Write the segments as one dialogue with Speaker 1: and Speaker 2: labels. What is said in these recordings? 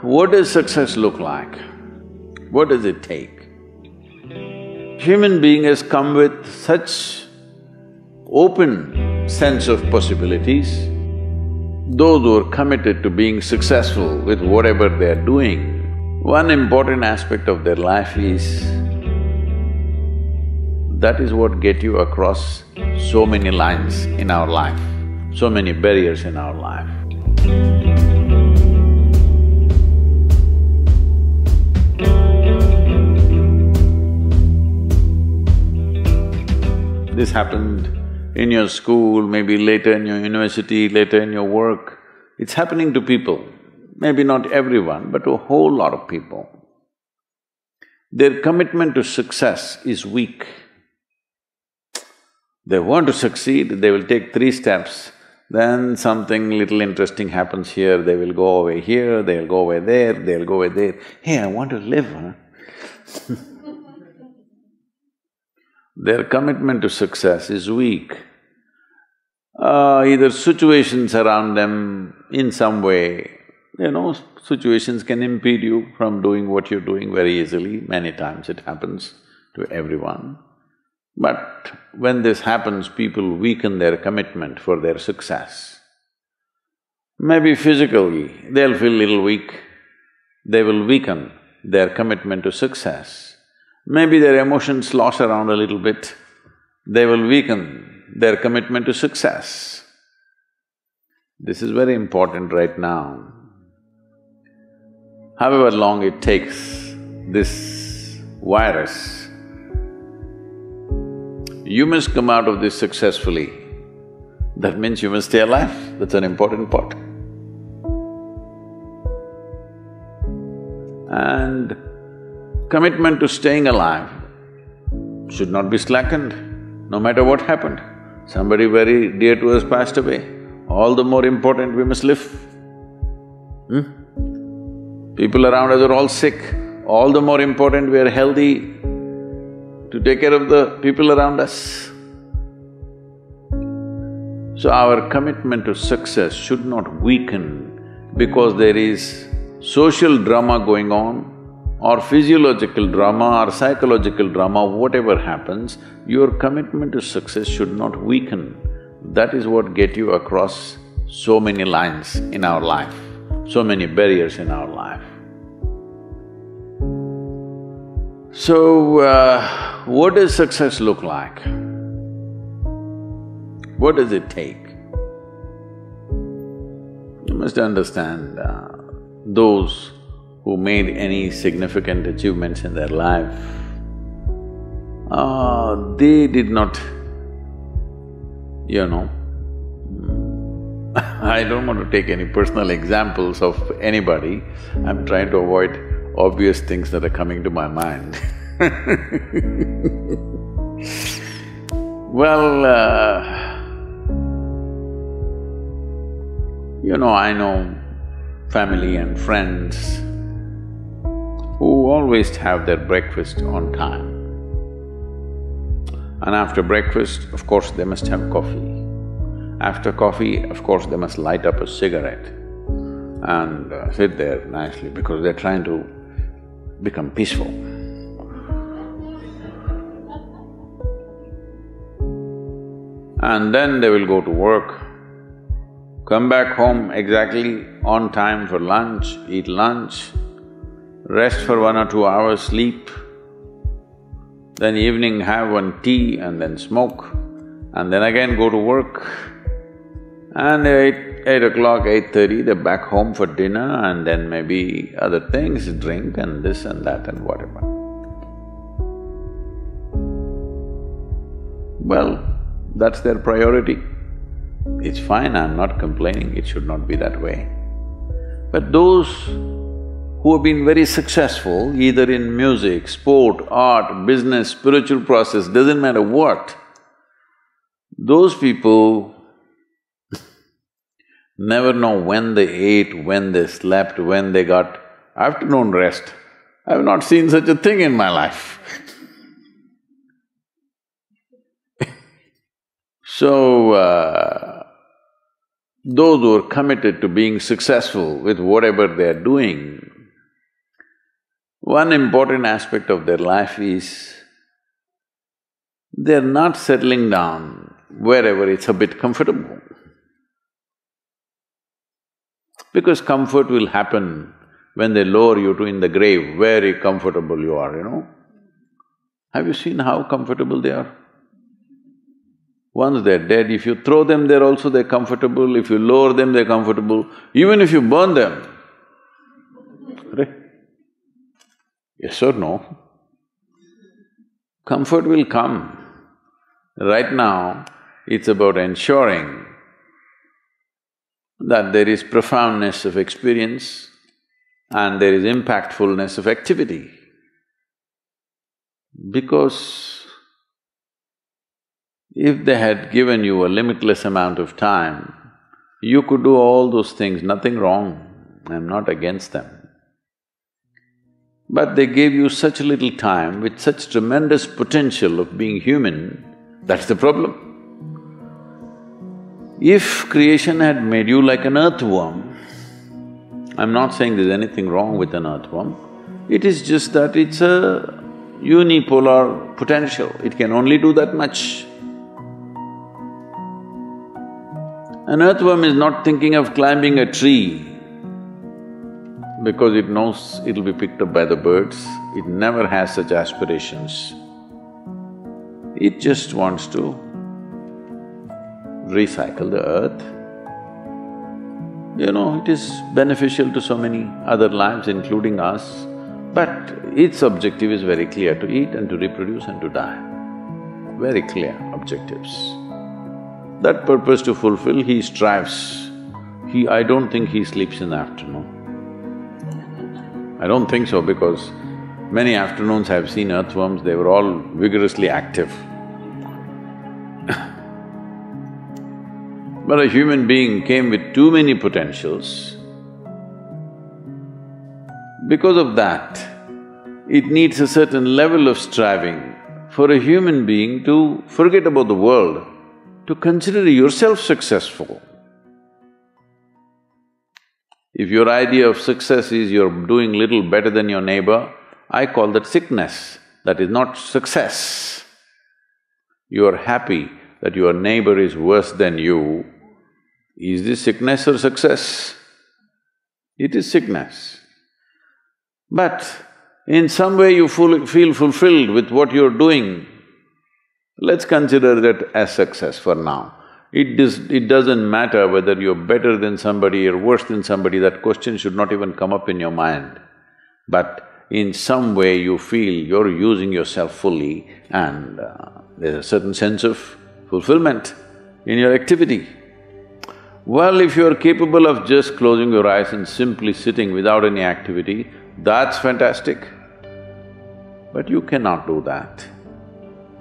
Speaker 1: What does success look like? What does it take? Human being has come with such open sense of possibilities. Those who are committed to being successful with whatever they are doing, one important aspect of their life is that is what get you across so many lines in our life, so many barriers in our life. This happened in your school, maybe later in your university, later in your work. It's happening to people, maybe not everyone, but a whole lot of people. Their commitment to success is weak. They want to succeed, they will take 3 steps, then something little interesting happens here, they will go away here, they'll go away there, they'll go away there. Hey, I want to live, huh? Their commitment to success is weak. Either situations around them in some way, situations can impede you from doing what you're doing very easily. Many times it happens to everyone. But when this happens, people weaken their commitment for their success. Maybe physically, they'll feel little weak, they will weaken their commitment to success. Maybe their emotions slosh around a little bit, they will weaken their commitment to success. This is very important right now. However long it takes, this virus, you must come out of this successfully. That means you must stay alive, that's an important part. And commitment to staying alive should not be slackened, no matter what happened. Somebody very dear to us passed away, all the more important we must live. People around us are all sick, all the more important we are healthy to take care of the people around us. So our commitment to success should not weaken because there is social drama going on, or physiological drama or psychological drama, whatever happens, your commitment to success should not weaken. That is what get you across so many lines in our life, so many barriers in our life. So, what does success look like? What does it take? You must understand, those who made any significant achievements in their life, they did not, I don't want to take any personal examples of anybody, I'm trying to avoid obvious things that are coming to my mind. Well, I know family and friends who always have their breakfast on time. And after breakfast, of course, they must have coffee. After coffee, of course, they must light up a cigarette and sit there nicely because they're trying to become peaceful. And then they will go to work, come back home exactly on time for lunch, eat lunch, rest for 1 or 2 hours, sleep, then evening have one tea and then smoke, and then again go to work. And eight o'clock, 8:30, they're back home for dinner and then maybe other things, drink and this and that and whatever. Well, that's their priority. It's fine, I'm not complaining, it should not be that way. But those who have been very successful, either in music, sport, art, business, spiritual process, doesn't matter what, those people never know when they ate, when they slept, when they got afternoon rest. I've not seen such a thing in my life. So, those who are committed to being successful with whatever they are doing, One important aspect of their life is they're not settling down wherever it's a bit comfortable. Because comfort will happen when they lower you to in the grave, very comfortable you are, you know. Have you seen how comfortable they are? Once they're dead, if you throw them there also they're comfortable, if you lower them they're comfortable, even if you burn them. Right? Yes or no? Comfort will come. Right now, it's about ensuring that there is profoundness of experience and there is impactfulness of activity. Because if they had given you a limitless amount of time, you could do all those things, nothing wrong, I'm not against them. But they gave you such little time with such tremendous potential of being human, that's the problem. If creation had made you like an earthworm, I'm not saying there's anything wrong with an earthworm, it is just that it's a unipolar potential, it can only do that much. An earthworm is not thinking of climbing a tree because it knows it'll be picked up by the birds, it never has such aspirations. It just wants to recycle the earth. You know, it is beneficial to so many other lives, including us, but its objective is very clear, to eat and to reproduce and to die. Very clear objectives. That purpose to fulfill, he strives. I don't think he sleeps in the afternoon. I don't think so because many afternoons I've seen earthworms, they were all vigorously active. But a human being came with too many potentials. Because of that, it needs a certain level of striving for a human being to forget about the world, to consider yourself successful. If your idea of success is you're doing little better than your neighbor, I call that sickness, that is not success. You are happy that your neighbor is worse than you. Is this sickness or success? It is sickness. But in some way you feel fulfilled with what you're doing, let's consider that as success for now. It doesn't matter whether you're better than somebody or worse than somebody, that question should not even come up in your mind. But in some way you feel you're using yourself fully and there's a certain sense of fulfillment in your activity. Well, if you're capable of just closing your eyes and simply sitting without any activity, that's fantastic. But you cannot do that.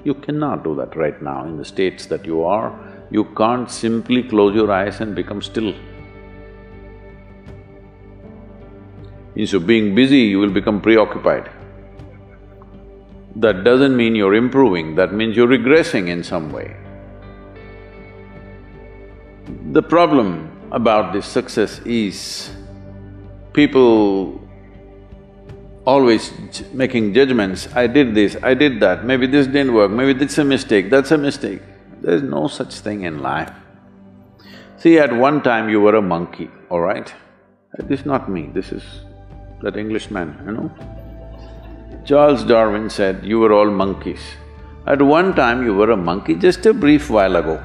Speaker 1: You cannot do that right now in the states that you are. You can't simply close your eyes and become still. Instead of being busy, you will become preoccupied. That doesn't mean you're improving, that means you're regressing in some way. The problem about this success is people always making judgments, I did this, I did that, maybe this didn't work, maybe this is a mistake, that's a mistake. There's no such thing in life. See, at one time you were a monkey, all right? This is not me, this is that Englishman, you know? Charles Darwin said, you were all monkeys. At one time you were a monkey, just a brief while ago.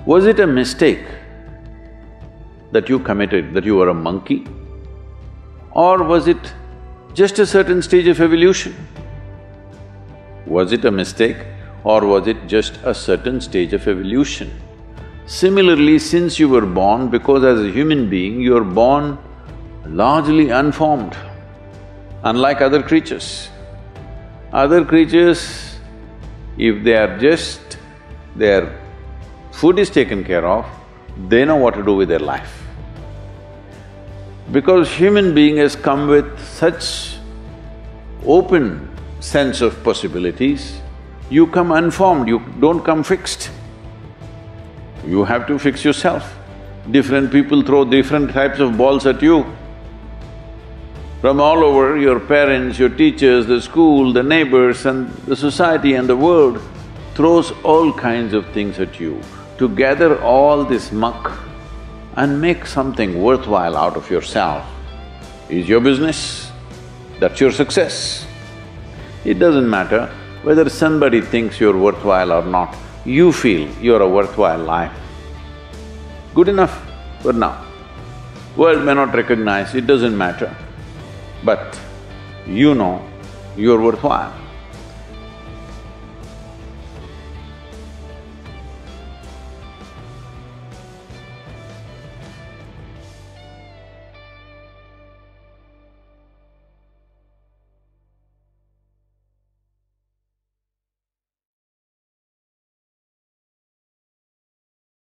Speaker 1: Was it a mistake that you committed, that you were a monkey? Or was it just a certain stage of evolution? Was it a mistake or was it just a certain stage of evolution? Similarly, since you were born, because as a human being, you are born largely unformed, unlike other creatures. Other creatures, if they are just… their food is taken care of, they know what to do with their life. Because human being has come with such open sense of possibilities, you come unformed, you don't come fixed. You have to fix yourself. Different people throw different types of balls at you. From all over, your parents, your teachers, the school, the neighbors and the society and the world throws all kinds of things at you. To gather all this muck and make something worthwhile out of yourself is your business, that's your success. It doesn't matter whether somebody thinks you're worthwhile or not, you feel you're a worthwhile life. Good enough for now. World may not recognize, it doesn't matter, but you know you're worthwhile.